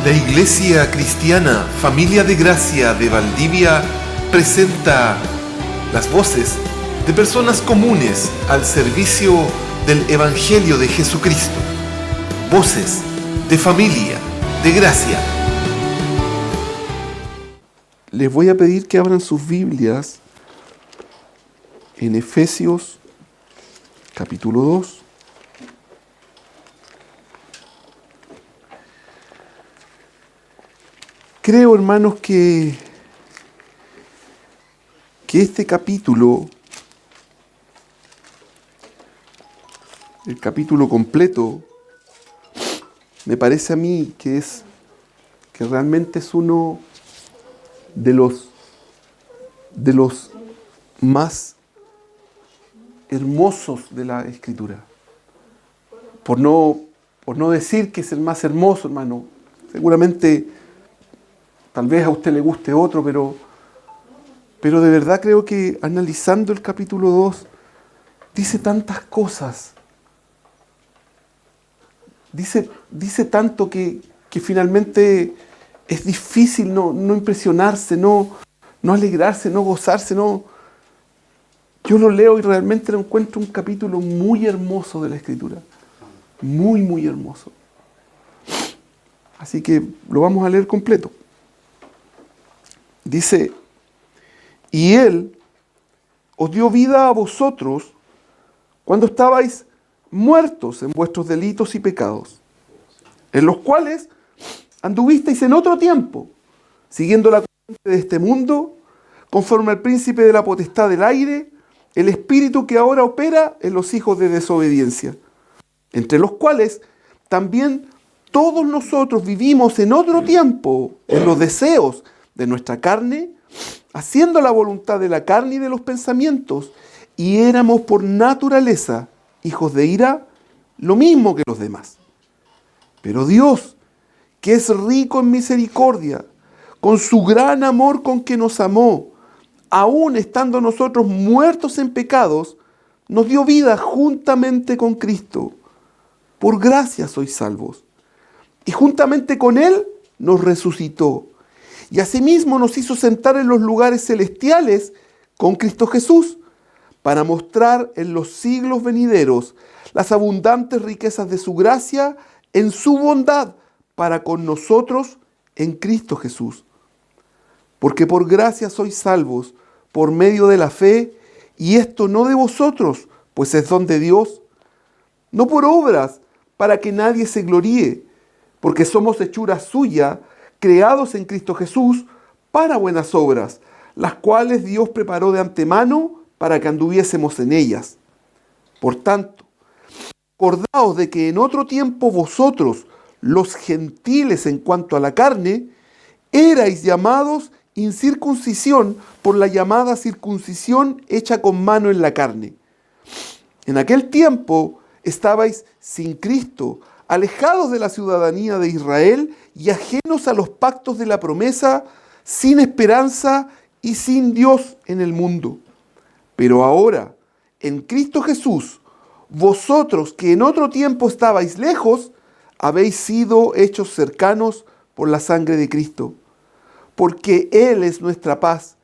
La Iglesia Cristiana Familia de Gracia de Valdivia presenta las voces de personas comunes al servicio del Evangelio de Jesucristo. Voces de Familia de Gracia. Les voy a pedir que abran sus Biblias en Efesios capítulo 2. Creo, hermanos, que este capítulo, el capítulo completo, me parece a mí que realmente es uno de los más hermosos de la Escritura. Por no decir que es el más hermoso, hermano. Seguramente, tal vez a usted le guste otro, pero de verdad creo que analizando el capítulo 2, dice tantas cosas. Dice tanto que finalmente es difícil no impresionarse, no alegrarse, no gozarse, no. Yo lo leo y realmente lo encuentro un capítulo muy hermoso de la Escritura. Muy, muy hermoso. Así que lo vamos a leer completo. Dice, y Él os dio vida a vosotros cuando estabais muertos en vuestros delitos y pecados, en los cuales anduvisteis en otro tiempo, siguiendo la corriente de este mundo, conforme al príncipe de la potestad del aire, el espíritu que ahora opera en los hijos de desobediencia, entre los cuales también todos nosotros vivimos en otro tiempo, en los deseos de nuestra carne, haciendo la voluntad de la carne y de los pensamientos, y éramos por naturaleza hijos de ira, lo mismo que los demás. Pero Dios, que es rico en misericordia, con su gran amor con que nos amó, aun estando nosotros muertos en pecados, nos dio vida juntamente con Cristo. Por gracia sois salvos. Y juntamente con Él nos resucitó. Y asimismo nos hizo sentar en los lugares celestiales con Cristo Jesús, para mostrar en los siglos venideros las abundantes riquezas de su gracia en su bondad para con nosotros en Cristo Jesús. Porque por gracia sois salvos por medio de la fe, y esto no de vosotros, pues es don de Dios, no por obras, para que nadie se gloríe, porque somos hechura suya, creados en Cristo Jesús para buenas obras, las cuales Dios preparó de antemano para que anduviésemos en ellas. Por tanto, acordaos de que en otro tiempo vosotros, los gentiles en cuanto a la carne, erais llamados incircuncisión por la llamada circuncisión hecha con mano en la carne. En aquel tiempo estabais sin Cristo, alejados de la ciudadanía de Israel y ajenos a los pactos de la promesa, sin esperanza y sin Dios en el mundo. Pero ahora, en Cristo Jesús, vosotros que en otro tiempo estabais lejos, habéis sido hechos cercanos por la sangre de Cristo. Porque Él es nuestra paz,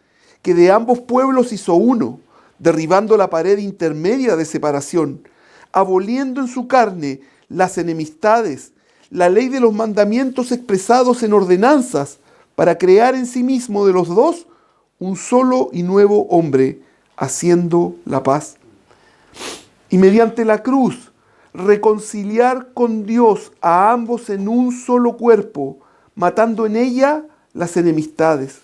que de ambos pueblos hizo uno, derribando la pared intermedia de separación, aboliendo en su carne las enemistades, la ley de los mandamientos expresados en ordenanzas, para crear en sí mismo de los dos un solo y nuevo hombre, haciendo la paz. Y mediante la cruz, reconciliar con Dios a ambos en un solo cuerpo, matando en ella las enemistades.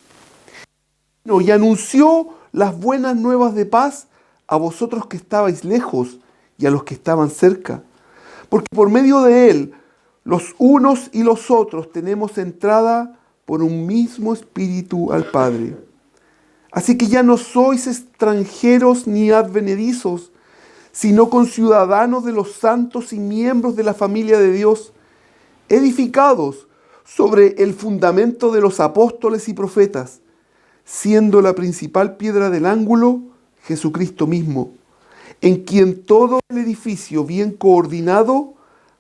Y anunció las buenas nuevas de paz a vosotros que estabais lejos y a los que estaban cerca. Porque por medio de Él, los unos y los otros tenemos entrada por un mismo Espíritu al Padre. Así que ya no sois extranjeros ni advenedizos, sino conciudadanos de los santos y miembros de la familia de Dios, edificados sobre el fundamento de los apóstoles y profetas, siendo la principal piedra del ángulo Jesucristo mismo, en quien todo el edificio bien coordinado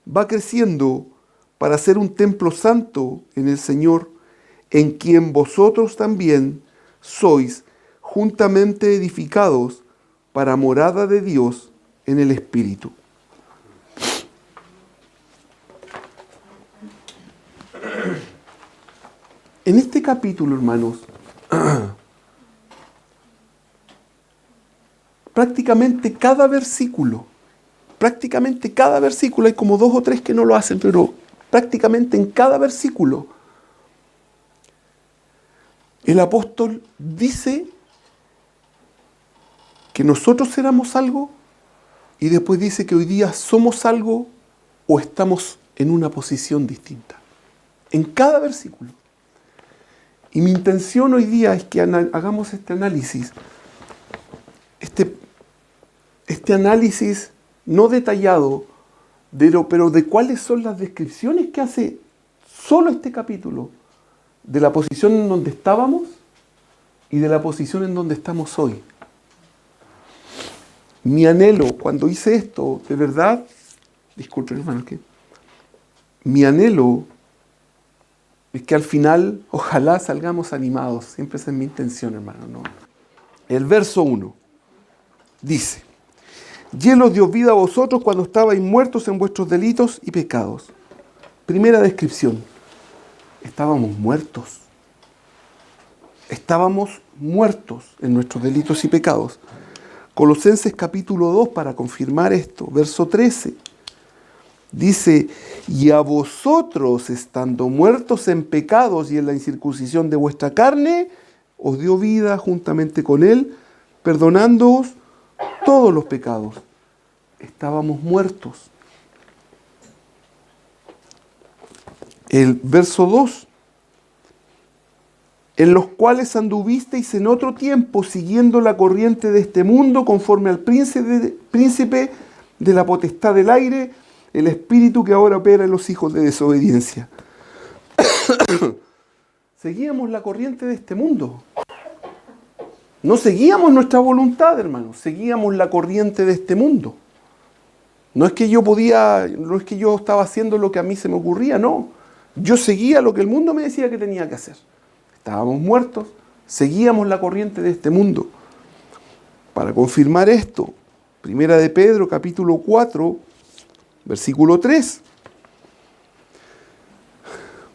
va creciendo para ser un templo santo en el Señor, en quien vosotros también sois juntamente edificados para morada de Dios en el Espíritu. En este capítulo, hermanos, prácticamente cada versículo, hay como 2 o 3 que no lo hacen, pero prácticamente en cada versículo, el apóstol dice que nosotros éramos algo y después dice que hoy día somos algo o estamos en una posición distinta. En cada versículo. Y mi intención hoy día es que hagamos este análisis. Este análisis no detallado, pero de cuáles son las descripciones que hace solo este capítulo de la posición en donde estábamos y de la posición en donde estamos hoy. Mi anhelo cuando hice esto, de verdad, disculpen hermanos, mi anhelo es que al final, ojalá salgamos animados. Siempre esa es mi intención, hermano, ¿no? El verso 1 dice: y Él os dio vida a vosotros cuando estabais muertos en vuestros delitos y pecados. Primera descripción. Estábamos muertos. Estábamos muertos en nuestros delitos y pecados. Colosenses capítulo 2, para confirmar esto, verso 13. Dice: y a vosotros, estando muertos en pecados y en la incircuncisión de vuestra carne, os dio vida juntamente con Él, perdonándoos todos los pecados. Estábamos muertos. El verso 2. En los cuales anduvisteis en otro tiempo, siguiendo la corriente de este mundo, conforme al príncipe de la potestad del aire, el espíritu que ahora opera en los hijos de desobediencia. Seguíamos la corriente de este mundo. No seguíamos nuestra voluntad, hermanos. Seguíamos la corriente de este mundo. No es que yo estaba haciendo lo que a mí se me ocurría, no. Yo seguía lo que el mundo me decía que tenía que hacer. Estábamos muertos, seguíamos la corriente de este mundo. Para confirmar esto, Primera de Pedro, capítulo 4, versículo 3.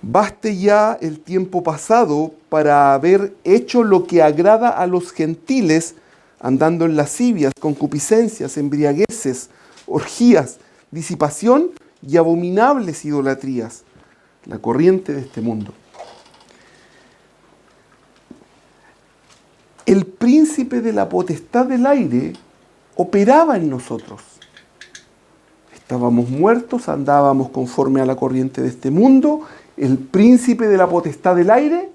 Baste ya el tiempo pasado para haber hecho lo que agrada a los gentiles, andando en lascivias, concupiscencias, embriagueces, orgías, disipación y abominables idolatrías, la corriente de este mundo. El príncipe de la potestad del aire operaba en nosotros. Estábamos muertos, andábamos conforme a la corriente de este mundo. El príncipe de la potestad del aire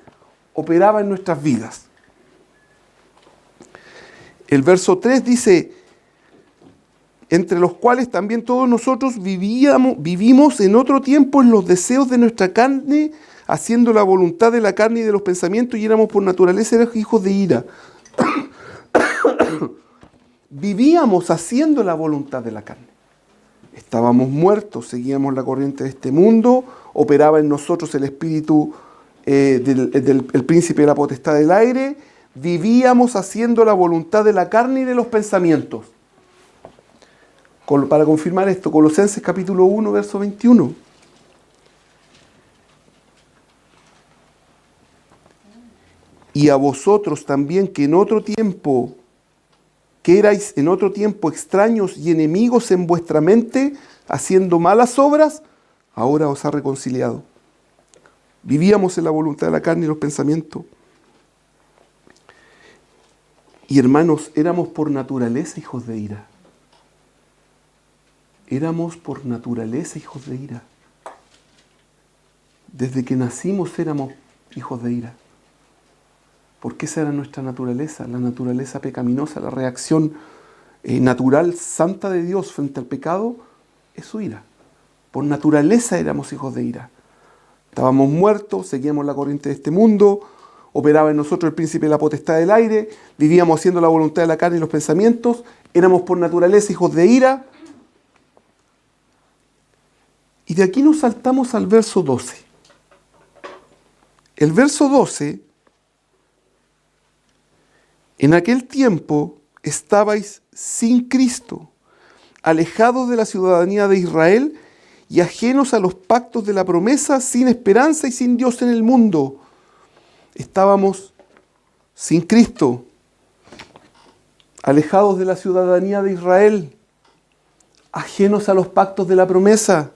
operaba en nuestras vidas. El verso 3 dice: entre los cuales también todos nosotros vivimos en otro tiempo en los deseos de nuestra carne, haciendo la voluntad de la carne y de los pensamientos, y éramos por naturaleza hijos de ira. Vivíamos haciendo la voluntad de la carne. Estábamos muertos, seguíamos la corriente de este mundo, operaba en nosotros el espíritu del príncipe de la potestad del aire, vivíamos haciendo la voluntad de la carne y de los pensamientos. Para confirmar esto, Colosenses capítulo 1, verso 21. Y a vosotros también, que erais en otro tiempo extraños y enemigos en vuestra mente, haciendo malas obras, ahora os ha reconciliado. Vivíamos en la voluntad de la carne y los pensamientos. Y hermanos, éramos por naturaleza hijos de ira. Éramos por naturaleza hijos de ira. Desde que nacimos éramos hijos de ira. Porque esa era nuestra naturaleza, la naturaleza pecaminosa, la reacción natural, santa de Dios frente al pecado, es su ira. Por naturaleza éramos hijos de ira. Estábamos muertos, seguíamos la corriente de este mundo, operaba en nosotros el príncipe de la potestad del aire, vivíamos haciendo la voluntad de la carne y los pensamientos, éramos por naturaleza hijos de ira. Y de aquí nos saltamos al verso 12. El verso 12, en aquel tiempo estabais sin Cristo, alejados de la ciudadanía de Israel y ajenos a los pactos de la promesa, sin esperanza y sin Dios en el mundo. Estábamos sin Cristo, alejados de la ciudadanía de Israel, ajenos a los pactos de la promesa,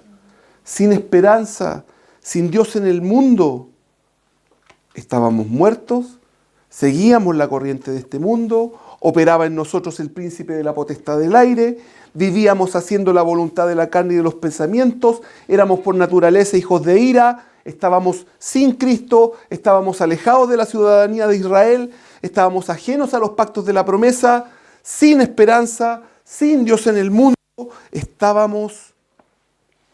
sin esperanza, sin Dios en el mundo. Estábamos muertos, seguíamos la corriente de este mundo, operaba en nosotros el príncipe de la potestad del aire, vivíamos haciendo la voluntad de la carne y de los pensamientos, éramos por naturaleza hijos de ira, estábamos sin Cristo, estábamos alejados de la ciudadanía de Israel, estábamos ajenos a los pactos de la promesa, sin esperanza, sin Dios en el mundo, estábamos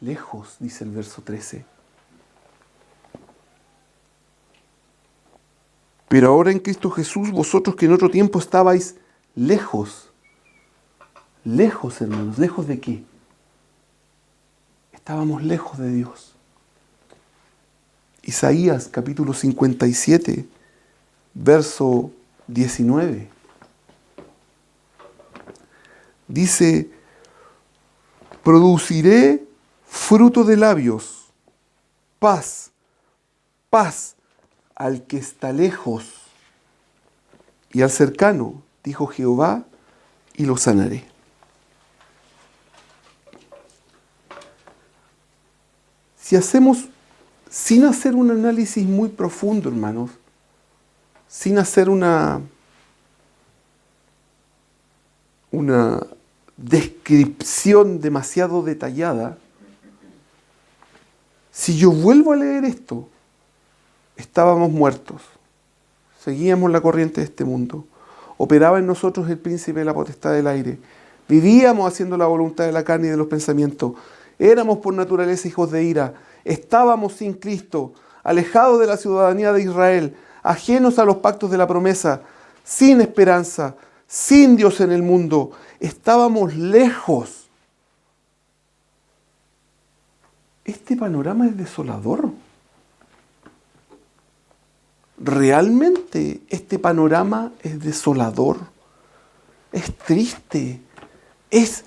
lejos, dice el verso 13. Pero ahora en Cristo Jesús, vosotros que en otro tiempo estabais lejos, hermanos, ¿lejos de qué? Estábamos lejos de Dios. Isaías capítulo 57, verso 19. Dice, produciré fruto de labios, paz, paz al que está lejos y al cercano, dijo Jehová, y lo sanaré. Si hacemos, sin hacer un análisis muy profundo, hermanos, sin hacer una descripción demasiado detallada, si yo vuelvo a leer esto, estábamos muertos, seguíamos la corriente de este mundo, operaba en nosotros el príncipe de la potestad del aire, vivíamos haciendo la voluntad de la carne y de los pensamientos, éramos por naturaleza hijos de ira, estábamos sin Cristo, alejados de la ciudadanía de Israel, ajenos a los pactos de la promesa, sin esperanza, sin Dios en el mundo, estábamos lejos. Este panorama es desolador. Realmente este panorama es desolador, es triste, es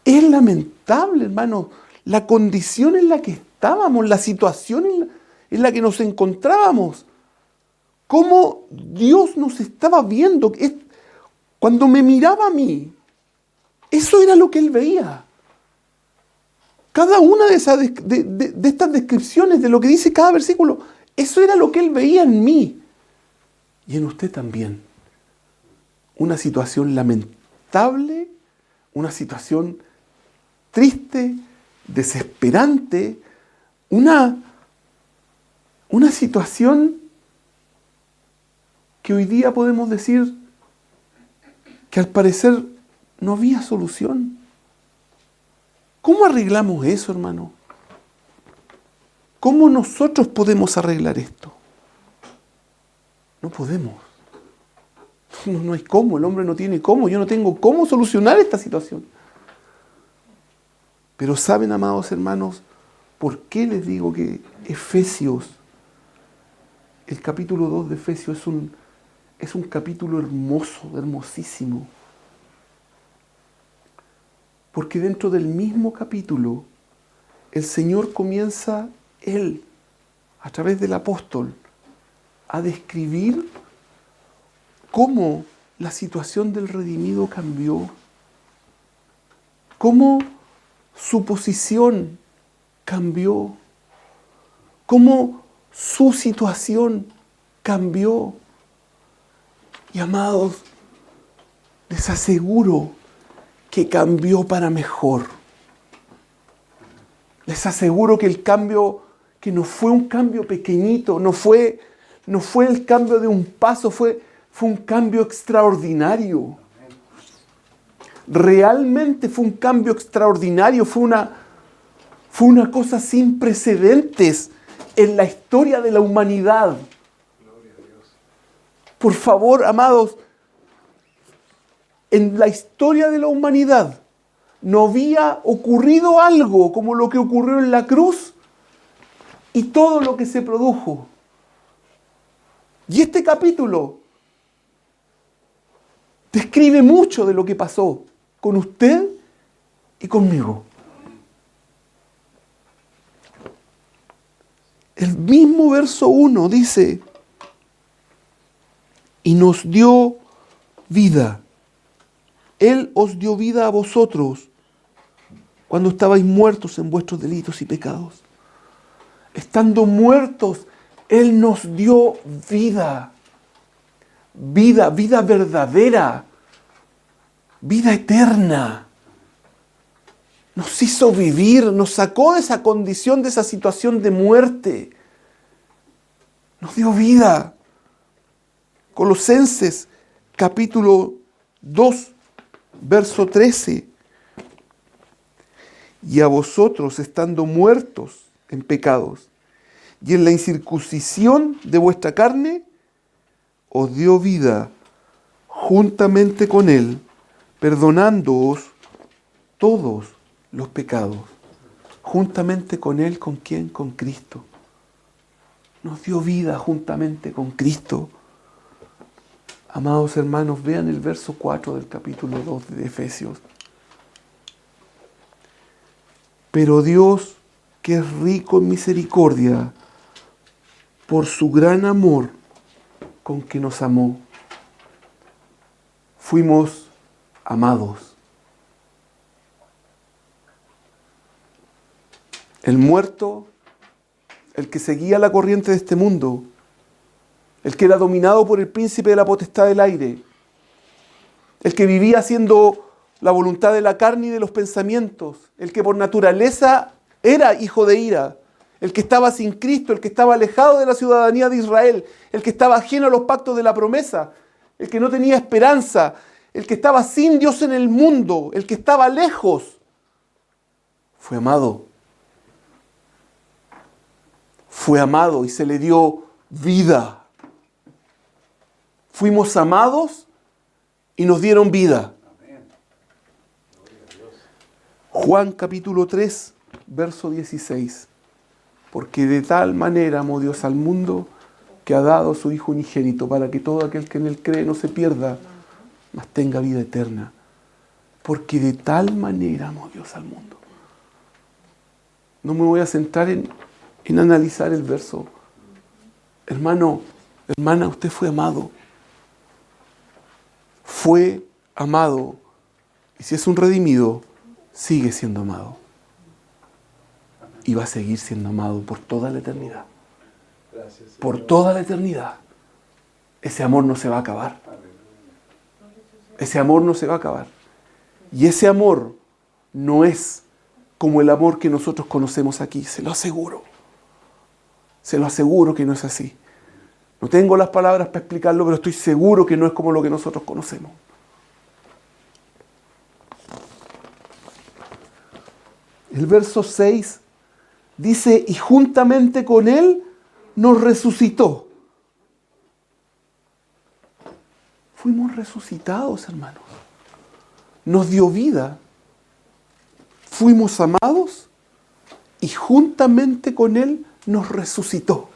lamentable, hermano, la condición en la que estábamos, la situación en la que nos encontrábamos, cómo Dios nos estaba viendo. Cuando me miraba a mí, eso era lo que Él veía. Cada una de estas descripciones, de lo que dice cada versículo, eso era lo que Él veía en mí y en usted también. Una situación lamentable, una situación triste, desesperante, una situación que hoy día podemos decir que al parecer no había solución. ¿Cómo arreglamos eso, hermano? ¿Cómo nosotros podemos arreglar esto? No podemos. No hay cómo, el hombre no tiene cómo, yo no tengo cómo solucionar esta situación. Pero saben, amados hermanos, ¿por qué les digo que Efesios, el capítulo 2 de Efesios es un capítulo hermoso, hermosísimo? Porque dentro del mismo capítulo, el Señor comienza, Él, a través del apóstol, a describir cómo la situación del redimido cambió, cómo su posición cambió, cómo su situación cambió. Y amados, les aseguro que cambió para mejor. Les aseguro que el cambio, que no fue un cambio pequeñito, no fue el cambio de un paso, fue un cambio extraordinario. Realmente fue un cambio extraordinario, fue una cosa sin precedentes en la historia de la humanidad. Por favor, amados, en la historia de la humanidad no había ocurrido algo como lo que ocurrió en la cruz y todo lo que se produjo. Y este capítulo describe mucho de lo que pasó con usted y conmigo. El mismo verso 1 dice, y nos dio vida. Él os dio vida a vosotros cuando estabais muertos en vuestros delitos y pecados. Estando muertos, Él nos dio vida. Vida, vida verdadera. Vida eterna. Nos hizo vivir, nos sacó de esa condición, de esa situación de muerte. Nos dio vida. Colosenses capítulo 2, verso 13. Y a vosotros, estando muertos en pecados y en la incircuncisión de vuestra carne, os dio vida juntamente con Él, perdonándoos todos los pecados. Juntamente con Él, ¿con quién? Con Cristo. Nos dio vida juntamente con Cristo. Amados hermanos, vean el verso 4 del capítulo 2 de Efesios. Pero Dios, que es rico en misericordia, por su gran amor con que nos amó, fuimos amados. El muerto, el que seguía la corriente de este mundo, el que era dominado por el príncipe de la potestad del aire, el que vivía haciendo la voluntad de la carne y de los pensamientos, el que por naturaleza era hijo de ira, el que estaba sin Cristo, el que estaba alejado de la ciudadanía de Israel, el que estaba ajeno a los pactos de la promesa, el que no tenía esperanza, el que estaba sin Dios en el mundo, el que estaba lejos, fue amado. Fue amado y se le dio vida. Fuimos amados y nos dieron vida. Juan capítulo 3, verso 16. Porque de tal manera amó Dios al mundo que ha dado a su Hijo unigénito para que todo aquel que en Él cree no se pierda, mas tenga vida eterna. Porque de tal manera amó Dios al mundo. No me voy a centrar en analizar el verso. Hermano, hermana, usted fue amado. Fue amado. Y si es un redimido, sigue siendo amado. Y va a seguir siendo amado por toda la eternidad. Por toda la eternidad. Ese amor no se va a acabar. Ese amor no se va a acabar. Y ese amor no es como el amor que nosotros conocemos aquí, se lo aseguro. Se lo aseguro que no es así. No tengo las palabras para explicarlo, pero estoy seguro que no es como lo que nosotros conocemos. El verso 6 dice, y juntamente con Él nos resucitó. Fuimos resucitados, hermanos. Nos dio vida. Fuimos amados y juntamente con Él nos resucitó.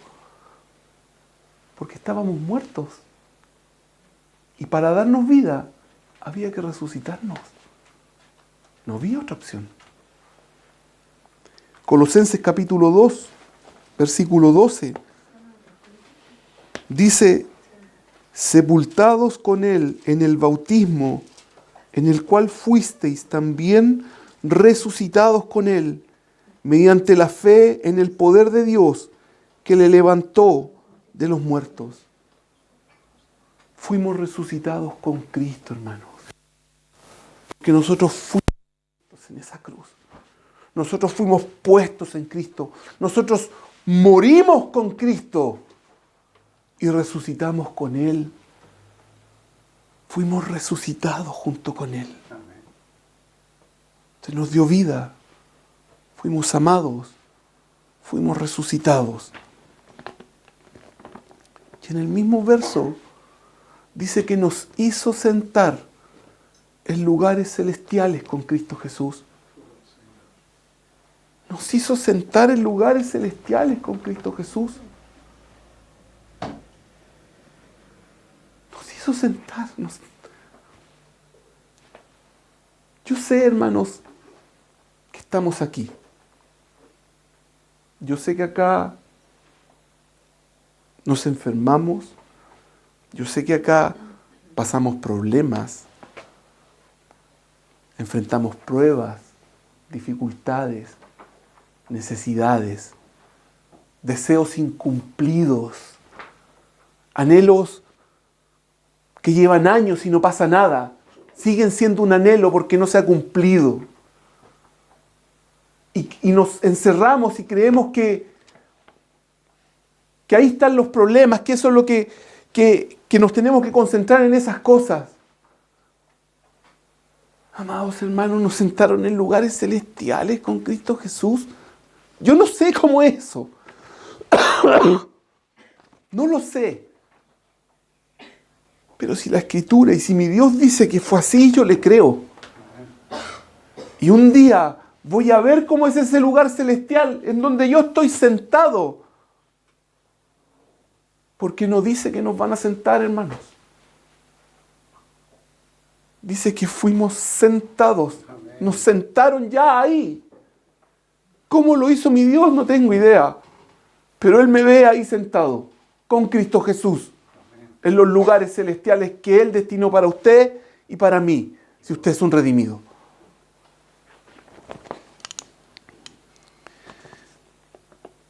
Porque estábamos muertos. Y para darnos vida había que resucitarnos. No había otra opción. Colosenses capítulo 2, versículo 12. Dice, sepultados con Él en el bautismo, en el cual fuisteis también resucitados con Él, mediante la fe en el poder de Dios que le levantó de los muertos. Fuimos resucitados con Cristo, hermanos. Porque nosotros fuimos en esa cruz. Nosotros fuimos puestos en Cristo. Nosotros morimos con Cristo y resucitamos con Él. Fuimos resucitados junto con Él. Se nos dio vida. Fuimos amados. Fuimos resucitados. Y en el mismo verso dice que nos hizo sentar en lugares celestiales con Cristo Jesús. Nos hizo sentar en lugares celestiales con Cristo Jesús. Nos hizo sentarnos. Yo sé, hermanos, que estamos aquí. Yo sé que acá nos enfermamos. Yo sé que acá pasamos problemas, enfrentamos pruebas, dificultades, necesidades, deseos incumplidos, anhelos que llevan años y no pasa nada. Siguen siendo un anhelo porque no se ha cumplido. Y nos encerramos y creemos que ahí están los problemas, que eso es lo que nos tenemos que concentrar en esas cosas. Amados hermanos, nos sentaron en lugares celestiales con Cristo Jesús. Yo no sé cómo es eso. No lo sé. Pero si la Escritura y si mi Dios dice que fue así, yo le creo. Y un día voy a ver cómo es ese lugar celestial en donde yo estoy sentado. Porque no dice que nos van a sentar, hermanos. Dice que fuimos sentados. Nos sentaron ya ahí. ¿Cómo lo hizo mi Dios? No tengo idea. Pero Él me ve ahí sentado, con Cristo Jesús, en los lugares celestiales que Él destinó para usted y para mí, si usted es un redimido.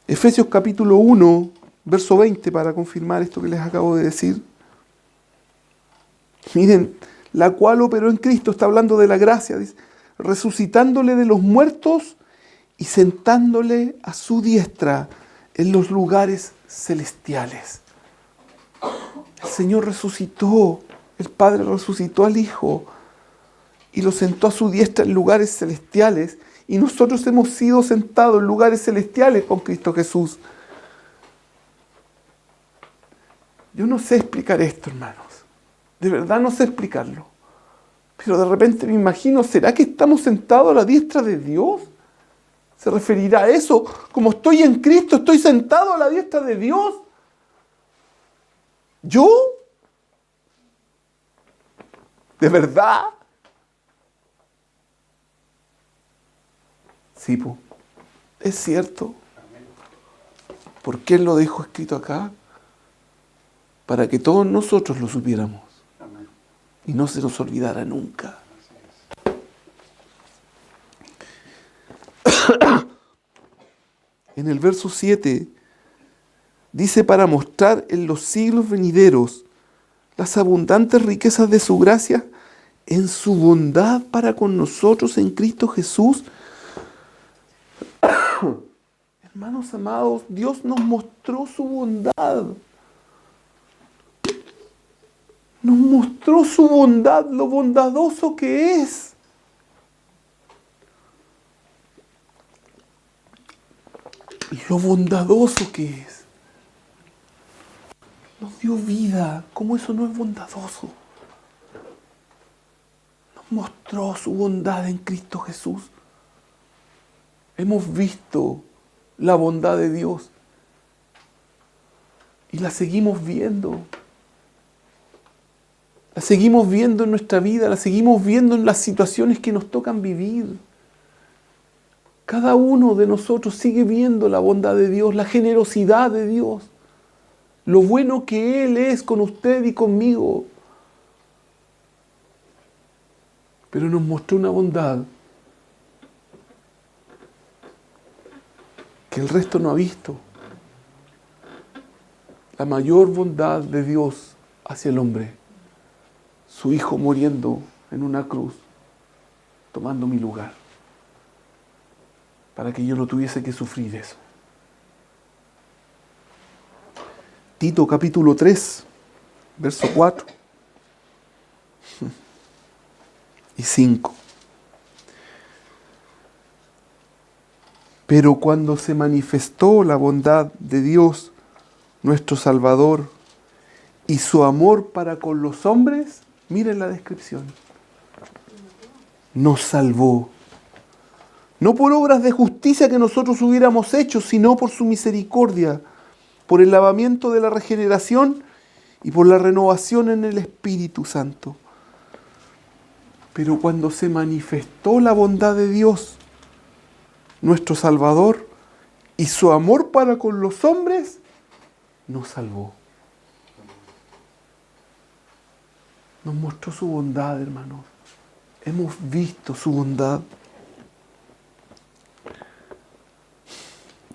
Efesios capítulo 1, verso 20, para confirmar esto que les acabo de decir. Miren, la cual operó en Cristo, está hablando de la gracia, dice, resucitándole de los muertos y sentándole a su diestra en los lugares celestiales. El Señor resucitó, el Padre resucitó al Hijo y lo sentó a su diestra en lugares celestiales, y nosotros hemos sido sentados en lugares celestiales con Cristo Jesús. Yo no sé explicar esto, hermanos. De verdad no sé explicarlo. Pero de repente me imagino, ¿será que estamos sentados a la diestra de Dios? ¿Se referirá a eso? Como estoy en Cristo, estoy sentado a la diestra de Dios. ¿Yo? ¿De verdad? Sí, pues, es cierto. ¿Por qué Él lo dejó escrito acá? Para que todos nosotros lo supiéramos. Y no se nos olvidara nunca. En el verso 7 dice, para mostrar en los siglos venideros las abundantes riquezas de su gracia en su bondad para con nosotros en Cristo Jesús. Hermanos amados, Dios nos mostró su bondad. Nos mostró su bondad, lo bondadoso que es. Lo bondadoso que es. Nos dio vida. ¿Cómo eso no es bondadoso? Nos mostró su bondad en Cristo Jesús. Hemos visto la bondad de Dios y la seguimos viendo. La seguimos viendo en nuestra vida, la seguimos viendo en las situaciones que nos tocan vivir. Cada uno de nosotros sigue viendo la bondad de Dios, la generosidad de Dios, lo bueno que Él es con usted y conmigo. Pero nos mostró una bondad que el resto no ha visto. La mayor bondad de Dios hacia el hombre. Su Hijo muriendo en una cruz, tomando mi lugar, para que yo no tuviese que sufrir eso. Tito capítulo 3, verso 4 y 5. Pero cuando se manifestó la bondad de Dios, nuestro Salvador, y su amor para con los hombres, miren la descripción. nos salvó. No por obras de justicia que nosotros hubiéramos hecho, sino por su misericordia, por el lavamiento de la regeneración y por la renovación en el Espíritu Santo. Pero cuando se manifestó la bondad de Dios, nuestro Salvador, y su amor para con los hombres, nos salvó. Nos mostró su bondad, hermanos. Hemos visto su bondad.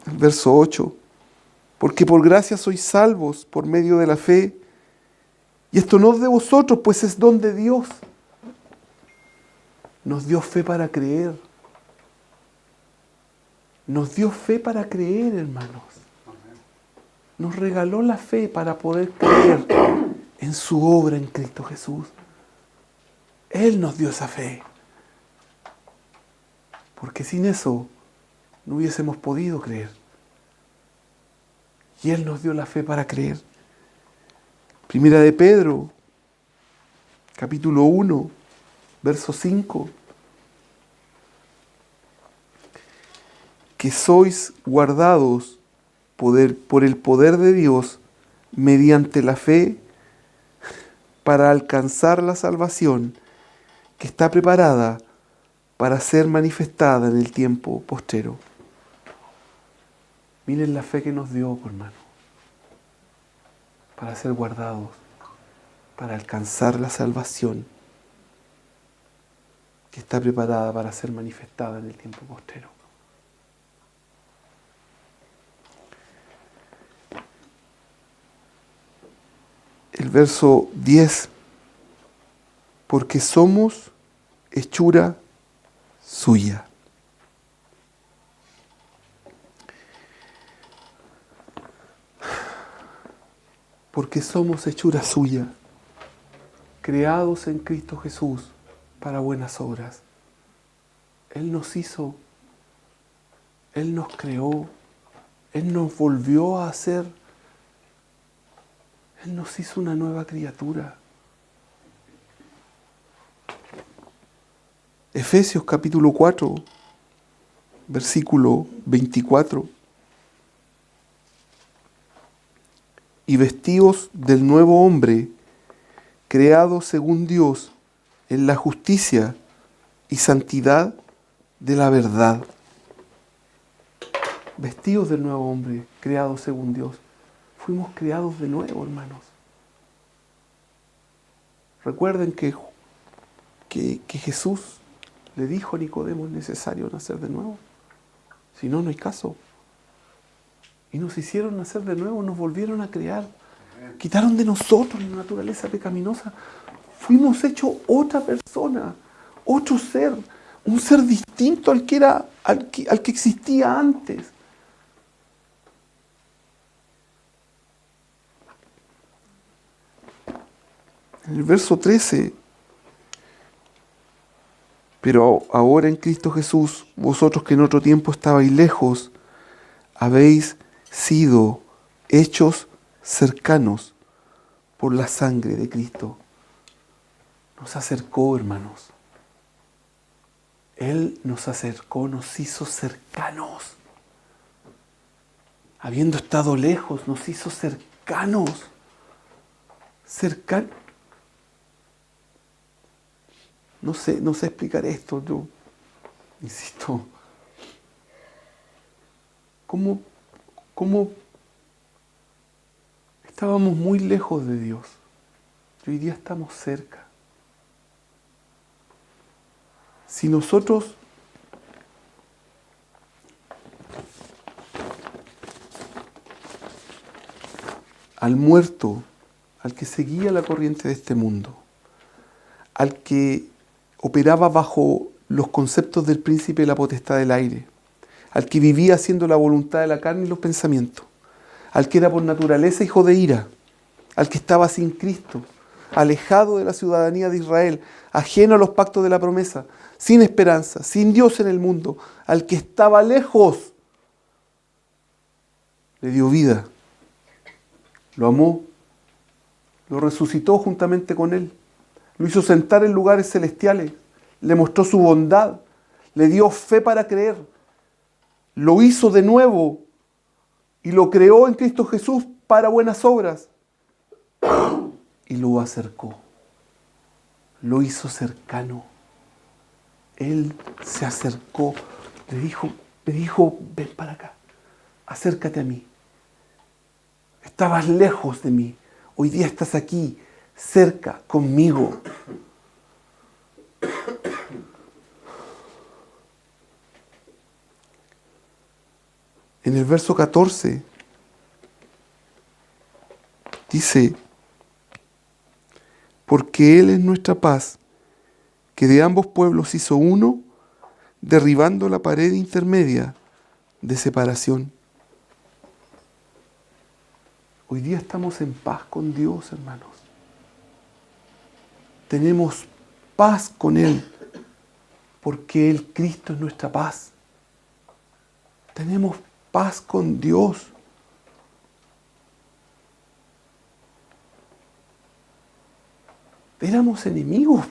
El verso 8. Porque por gracia sois salvos por medio de la fe. Y esto no es de vosotros, pues es don de Dios. Nos dio fe para creer. Nos dio fe para creer, hermanos. Nos regaló la fe para poder creer en su obra en Cristo Jesús. Él nos dio esa fe. Porque sin eso no hubiésemos podido creer. Y Él nos dio la fe para creer. Primera de Pedro, capítulo 1, verso 5. Que sois guardados por el poder de Dios mediante la fe para alcanzar la salvación que está preparada para ser manifestada en el tiempo postrero. Miren la fe que nos dio, hermano, para ser guardados, para alcanzar la salvación que está preparada para ser manifestada en el tiempo postrero. El verso 10, porque somos hechura suya. Porque somos hechura suya, creados en Cristo Jesús para buenas obras. Él nos hizo, Él nos creó, Él nos volvió a hacer. Él nos hizo una nueva criatura. Efesios capítulo 4, versículo 24. Y vestidos del nuevo hombre, creado según Dios en la justicia y santidad de la verdad. Vestidos del nuevo hombre, creados según Dios. Fuimos creados de nuevo, hermanos. Recuerden que Jesús le dijo a Nicodemo: es necesario nacer de nuevo. Si no, no hay caso. Y nos hicieron nacer de nuevo, nos volvieron a crear. Quitaron de nosotros la naturaleza pecaminosa. Fuimos hechos otra persona, otro ser, un ser distinto al que existía antes. En el verso 13, pero ahora en Cristo Jesús, vosotros que en otro tiempo estabais lejos, habéis sido hechos cercanos por la sangre de Cristo. Nos acercó, hermanos. Él nos acercó, nos hizo cercanos. Habiendo estado lejos, nos hizo cercanos. Cercanos. No sé explicar esto, yo insisto. ¿Cómo estábamos muy lejos de Dios y hoy día estamos cerca? Si nosotros al muerto, al que seguía la corriente de este mundo, al que operaba bajo los conceptos del príncipe de la potestad del aire, al que vivía haciendo la voluntad de la carne y los pensamientos, al que era por naturaleza hijo de ira, al que estaba sin Cristo, alejado de la ciudadanía de Israel, ajeno a los pactos de la promesa, sin esperanza, sin Dios en el mundo, al que estaba lejos, le dio vida, lo amó, lo resucitó juntamente con él, lo hizo sentar en lugares celestiales, le mostró su bondad, le dio fe para creer, lo hizo de nuevo y lo creó en Cristo Jesús para buenas obras y lo acercó, lo hizo cercano. Él se acercó, le dijo, ven para acá, acércate a mí. Estabas lejos de mí, hoy día estás aquí, cerca, conmigo. En el verso 14 dice, porque Él es nuestra paz, que de ambos pueblos hizo uno, derribando la pared intermedia de separación. Hoy día estamos en paz con Dios, hermanos. Tenemos paz con Él, porque Él, Cristo, es nuestra paz. Tenemos paz con Dios. Éramos enemigos.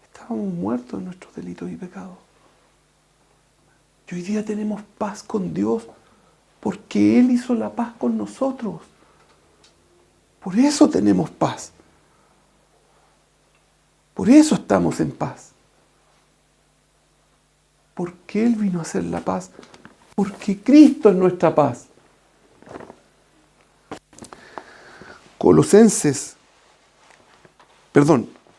Estábamos muertos en nuestros delitos y pecados. Y hoy día tenemos paz con Dios porque Él hizo la paz con nosotros. Por eso tenemos paz. Por eso estamos en paz. Porque Él vino a hacer la paz. Porque Cristo es nuestra paz.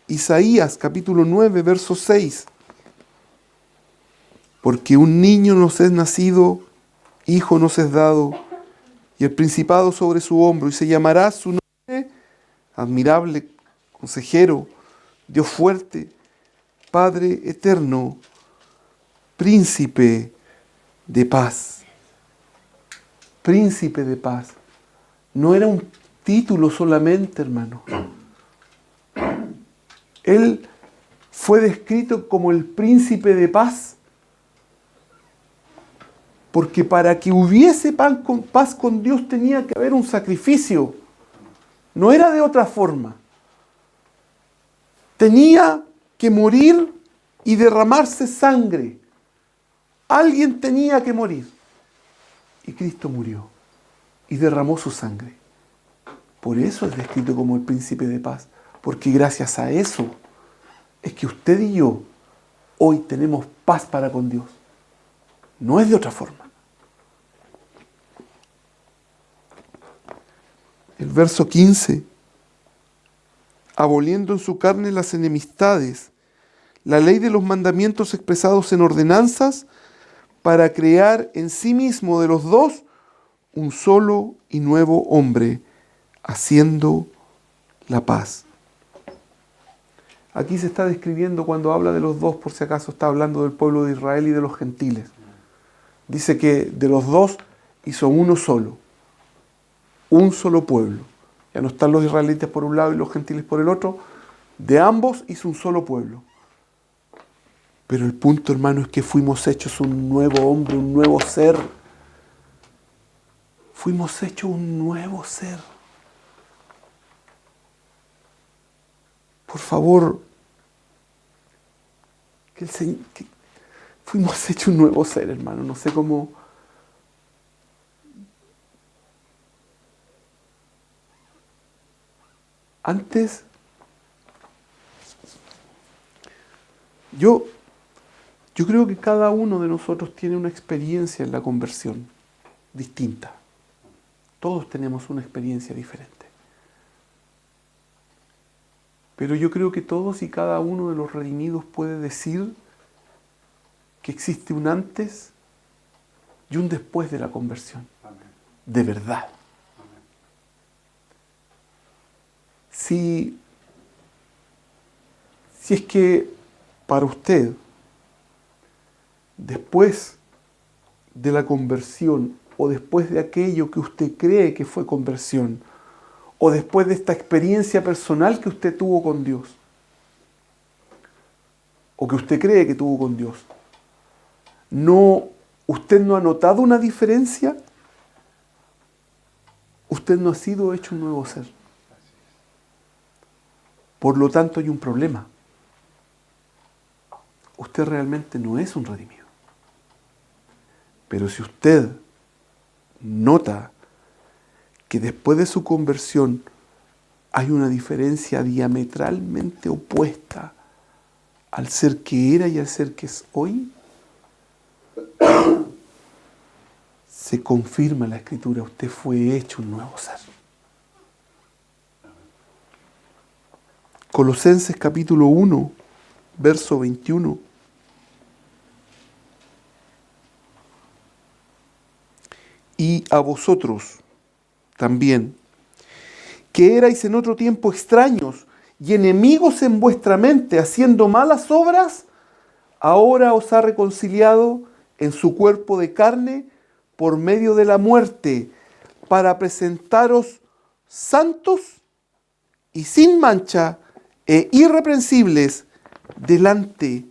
Isaías capítulo 9, verso 6. Porque un niño nos es nacido, hijo nos es dado, y el principado sobre su hombro, y se llamará su nombre admirable, consejero, Dios fuerte, Padre eterno, príncipe de paz. Príncipe de paz. No era un título solamente, hermano. Él fue descrito como el príncipe de paz, porque para que hubiese paz con Dios tenía que haber un sacrificio. No era de otra forma. Tenía que morir y derramarse sangre. Alguien tenía que morir. Y Cristo murió y derramó su sangre. Por eso es descrito como el príncipe de paz. Porque gracias a eso es que usted y yo hoy tenemos paz para con Dios. No es de otra forma. El verso 15. Aboliendo en su carne las enemistades, la ley de los mandamientos expresados en ordenanzas, para crear en sí mismo de los dos un solo y nuevo hombre, haciendo la paz. Aquí se está describiendo, cuando habla de los dos, por si acaso está hablando del pueblo de Israel y de los gentiles. Dice que de los dos hizo uno solo, un solo pueblo. Ya no están los israelitas por un lado y los gentiles por el otro. De ambos hizo un solo pueblo. Pero el punto, hermano, es que fuimos hechos un nuevo hombre, un nuevo ser. Fuimos hechos un nuevo ser. Por favor, fuimos hechos un nuevo ser, hermano. No sé cómo. Antes, yo creo que cada uno de nosotros tiene una experiencia en la conversión distinta. Todos tenemos una experiencia diferente. Pero yo creo que todos y cada uno de los redimidos puede decir que existe un antes y un después de la conversión. Amén. De verdad. Amén. Si es que para usted, después de la conversión, o después de aquello que usted cree que fue conversión, o después de esta experiencia personal que usted tuvo con Dios, o que usted cree que tuvo con Dios, ¿usted no ha notado una diferencia? Usted no ha sido hecho un nuevo ser. Por lo tanto, hay un problema. Usted realmente no es un redimido. Pero si usted nota que después de su conversión hay una diferencia diametralmente opuesta al ser que era y al ser que es hoy, se confirma en la Escritura, usted fue hecho un nuevo ser. Colosenses capítulo 1, verso 21. Y a vosotros también, que erais en otro tiempo extraños y enemigos en vuestra mente, haciendo malas obras, ahora os ha reconciliado en su cuerpo de carne por medio de la muerte, para presentaros santos y sin mancha e irreprensibles delante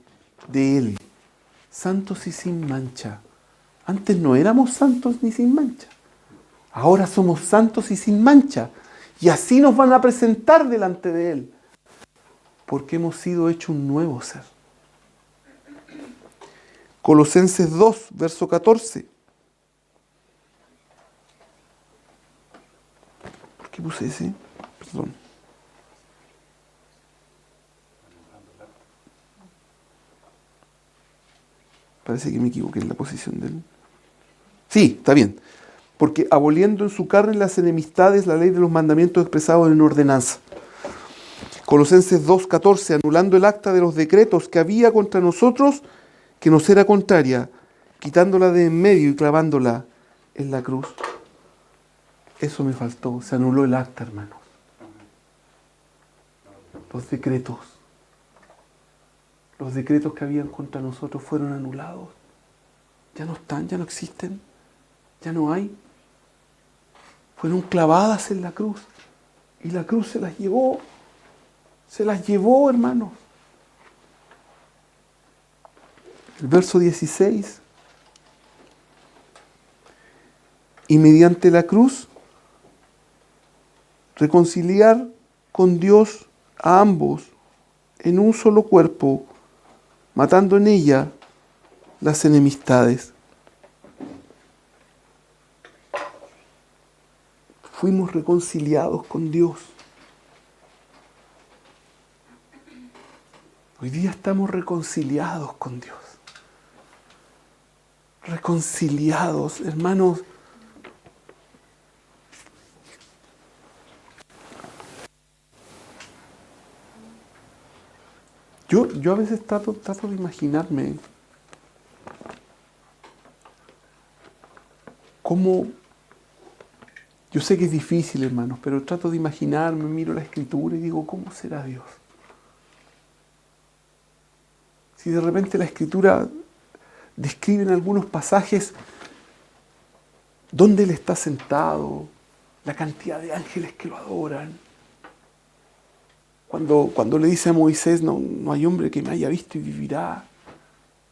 de Él. Santos y sin mancha. Antes no éramos santos ni sin mancha. Ahora somos santos y sin mancha. Y así nos van a presentar delante de Él. Porque hemos sido hechos un nuevo ser. Colosenses 2, verso 14. ¿Por qué puse ese? Perdón. Parece que me equivoqué en la posición del... Sí, está bien. Porque aboliendo en su carne las enemistades, la ley de los mandamientos expresados en ordenanza. Colosenses 2:14, anulando el acta de los decretos que había contra nosotros, que nos era contraria, quitándola de en medio y clavándola en la cruz. Eso me faltó, se anuló el acta, hermanos. Los decretos que habían contra nosotros fueron anulados. Ya no están, ya no existen, ya no hay. Fueron clavadas en la cruz y la cruz se las llevó. Se las llevó, hermanos. El verso 16. Y mediante la cruz, reconciliar con Dios a ambos en un solo cuerpo, matando en ella las enemistades. Fuimos reconciliados con Dios. Hoy día estamos reconciliados con Dios. Reconciliados, hermanos. Yo a veces trato de imaginarme cómo... Yo sé que es difícil, hermanos, pero trato de imaginarme, miro la Escritura y digo, ¿cómo será Dios? Si de repente la Escritura describe en algunos pasajes dónde Él está sentado, la cantidad de ángeles que lo adoran. Cuando le dice a Moisés, no hay hombre que me haya visto y vivirá,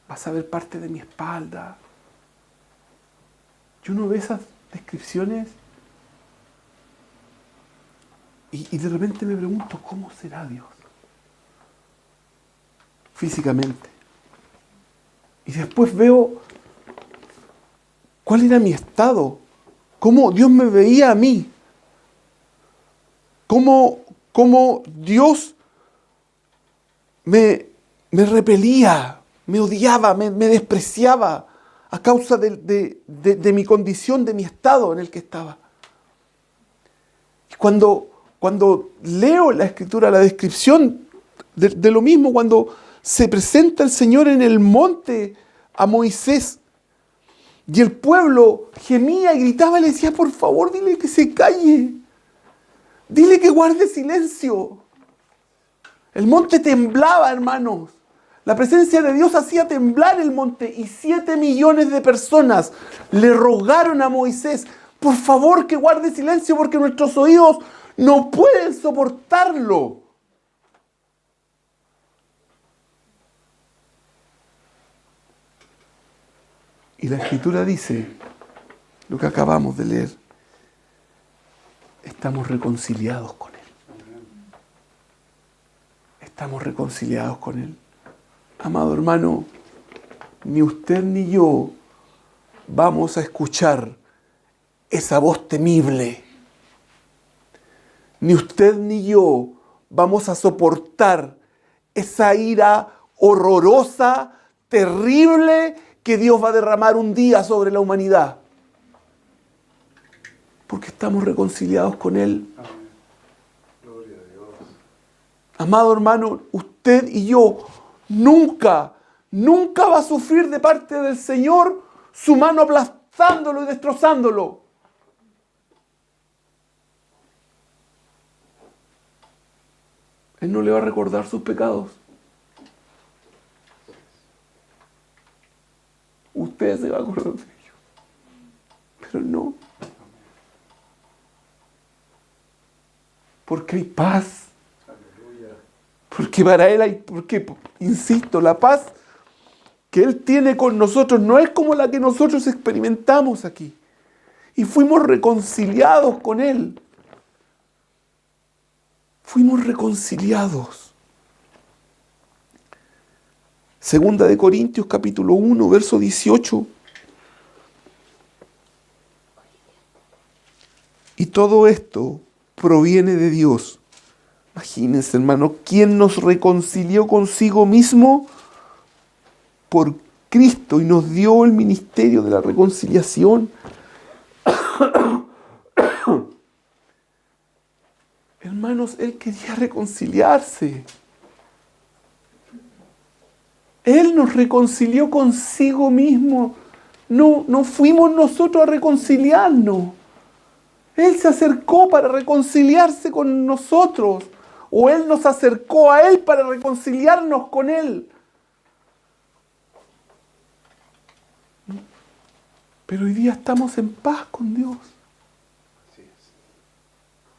vas a ver parte de mi espalda. Yo no veo esas descripciones y de repente me pregunto, ¿cómo será Dios? Físicamente. Y después veo cuál era mi estado, cómo Dios me veía a mí, cómo Dios me repelía, me odiaba, me despreciaba a causa de mi condición, de mi estado en el que estaba. Y cuando leo la Escritura, la descripción de lo mismo, cuando se presenta el Señor en el monte a Moisés y el pueblo gemía y gritaba y le decía, por favor, dile que se calle, dile que guarde silencio. El monte temblaba, hermanos. La presencia de Dios hacía temblar el monte y 7 millones de personas le rogaron a Moisés, por favor que guarde silencio porque nuestros oídos no pueden soportarlo. Y la Escritura dice, lo que acabamos de leer, estamos reconciliados con Él. estamos reconciliados con Él. Amado hermano, ni usted ni yo vamos a escuchar esa voz temible. Ni usted ni yo vamos a soportar esa ira horrorosa, terrible, que Dios va a derramar un día sobre la humanidad. Porque estamos reconciliados con Él. Gloria a Dios. Amado hermano, usted y yo nunca va a sufrir de parte del Señor su mano aplastándolo y destrozándolo. Él no le va a recordar sus pecados. Usted se va a acordar de ellos. Pero no. Porque hay paz. Porque para Él hay, porque, insisto, la paz que Él tiene con nosotros no es como la que nosotros experimentamos aquí. Y fuimos reconciliados con Él. Fuimos reconciliados. Segunda de Corintios capítulo 1, verso 18. Y todo esto proviene de Dios. Imagínense, hermano, ¿quién nos reconcilió consigo mismo? Por Cristo, y nos dio el ministerio de la reconciliación. Hermanos, Él quería reconciliarse. Él nos reconcilió consigo mismo. No fuimos nosotros a reconciliarnos. Él se acercó para reconciliarse con nosotros. O Él nos acercó a Él para reconciliarnos con Él. Pero hoy día estamos en paz con Dios.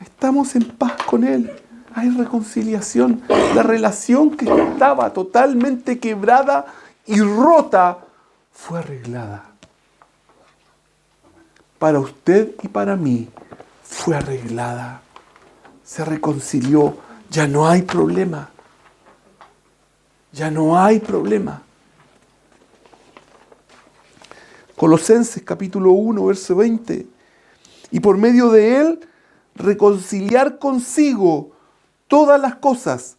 Estamos en paz con Él. Hay reconciliación. La relación que estaba totalmente quebrada y rota fue arreglada. Para usted y para mí fue arreglada. Se reconcilió. Ya no hay problema. Ya no hay problema. Colosenses capítulo 1, verso 20. Y por medio de Él reconciliar consigo todas las cosas,